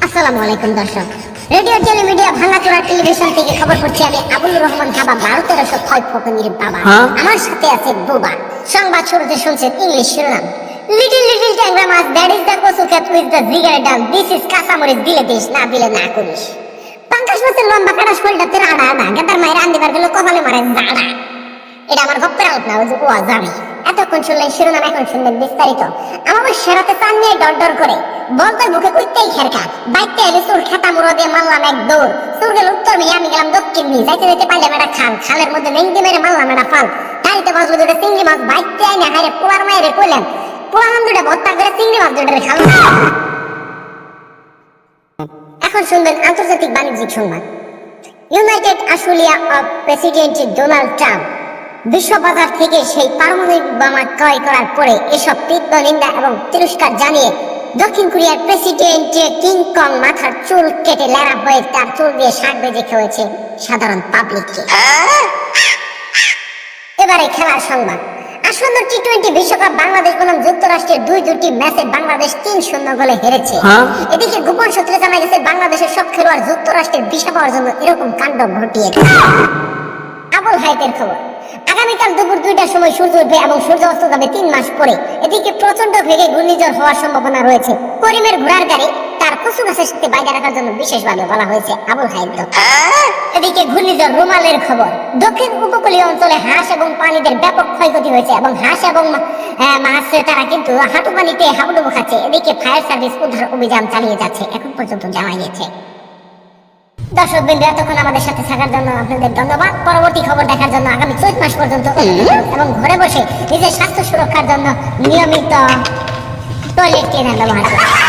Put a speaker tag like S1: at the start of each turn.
S1: আসসালামু আলাইকুম দর্শক, রেডিও টেলিমিডিয়া ভাঙাচোরা টেলিভিশন থেকে খবর পড়ছি আমি আবুল রহমান খাবা 12-1300 খয় ফকনির বাবা। আমার সাথে আছে বোবা। সংবাদ শুরুতে শুনছেন ইংলিশ শিরোনাম। লিটল লিটল ট্যাংরা মাছ, দ্যাট ইজ দ্য কচু ক্যাট উইথ দ্য জিগার ডাল, দিস ইজ কাঁচামরিচ, দিলে দিস, না দিলে না করিস। পাঙ্কাশ মাছের লম্বা কাটা শরীরটাতে রাড়া না, গাদার মায়ের আন্দিবার গেলে কপালে মারে জাড়া। এটা আমার গপ্পের আলোচনা না, ওই যে ওয়া জানি। এতক্ষণ শুনলেন শিরোনাম, এখন শুনবেন বিস্তারিত। আমার সেরাতে চান নিয়ে ডর ডর করে বলতে বুকে কুইতেই খেরকা, বাইকতে এনে সুর খেতা মুড়ো দিয়ে মারলাম এক দৌড়। সুর গেল উত্তর মেয়ে, আমি গেলাম দক্ষিণ মেয়ে। যাইতে যাইতে পাইলাম একটা খাল, খালের মধ্যে মেঙ্গি মেরে মারলাম একটা ফাল। গাড়িতে বসলো দুটো চিংড়ি মাছ, বাইকতে আইনে হাইরে পোয়ার মায়েরে কইলাম পোয়ালাম দুটো ভর্তা করে চিংড়ি মাছ দুটো খাল। এখন শুনবেন আন্তর্জাতিক বাণিজ্যিক সংবাদ। ইউনাইটেড আশুলিয়া অফ প্রেসিডেন্ট ডোনাল্ড ট্রাম্প বিশ্ববাজার থেকে সেই পারমাণবিক বোমা ক্রয় করার পরে এসব তীব্র নিন্দা এবং তিরস্কার জানিয়ে দক্ষিণ কোরিয়ার প্রেসিডেন্ট কিং কং মাথার চুল কেটে ল্যাড়া হয়ে তার চুল দিয়ে শাক বেজে খেয়েছে সাধারণ পাবলিককে। এবারে খেলার সংবাদ। আসন্ন টি-20 বিশ্বকাপ বাংলাদেশ বনাম যুক্তরাষ্ট্রের দুটি ম্যাচে বাংলাদেশ 3-0 গোলে হেরেছে। এদিকে গোপন সূত্রে জানা গেছে বাংলাদেশের সব খেলোয়াড় যুক্তরাষ্ট্রের ভিসা পাওয়ার জন্য এরকম কাণ্ড ঘটিয়েছে। আবুল হাইতের খবর। আগামীকাল দুপুর 2টার সময় সূর্য উঠবে এবং সূর্য অস্ত যাবে 3 মাস পরে। এদিকে প্রচন্ড বেগে ঘূর্ণিঝড় হওয়ার সম্ভাবনা রয়েছে। করিমের ঘোড়ার গাড়ি তার কচু গাছের সাথে বাইরে রাখার জন্য বিশেষভাবে বলা হয়েছে আবুল হাইদ। এদিকে ঘূর্ণিঝড় রুমালের খবর। দক্ষিণ উপকূলীয় অঞ্চলে হাঁস এবং প্রাণীদের ব্যাপক ক্ষয়ক্ষতি হয়েছে এবং হাঁস এবং মাছ তারা কিন্তু হাঁটু পানিতে হাবুডুবু খাচ্ছে। এদিকে ফায়ার সার্ভিস উদ্ধার অভিযান চালিয়ে যাচ্ছে, এখন পর্যন্ত জানা গেছে। দর্শক বৃন্দ, এতক্ষণ আমাদের সাথে থাকার জন্য আপনাদের ধন্যবাদ। পরবর্তী খবর দেখার জন্য আগামী 4 মাস পর্যন্ত এবং ঘরে বসে নিজের স্বাস্থ্য সুরক্ষার জন্য নিয়মিত টয়লেট ক্লিনার ব্যবহার করুন।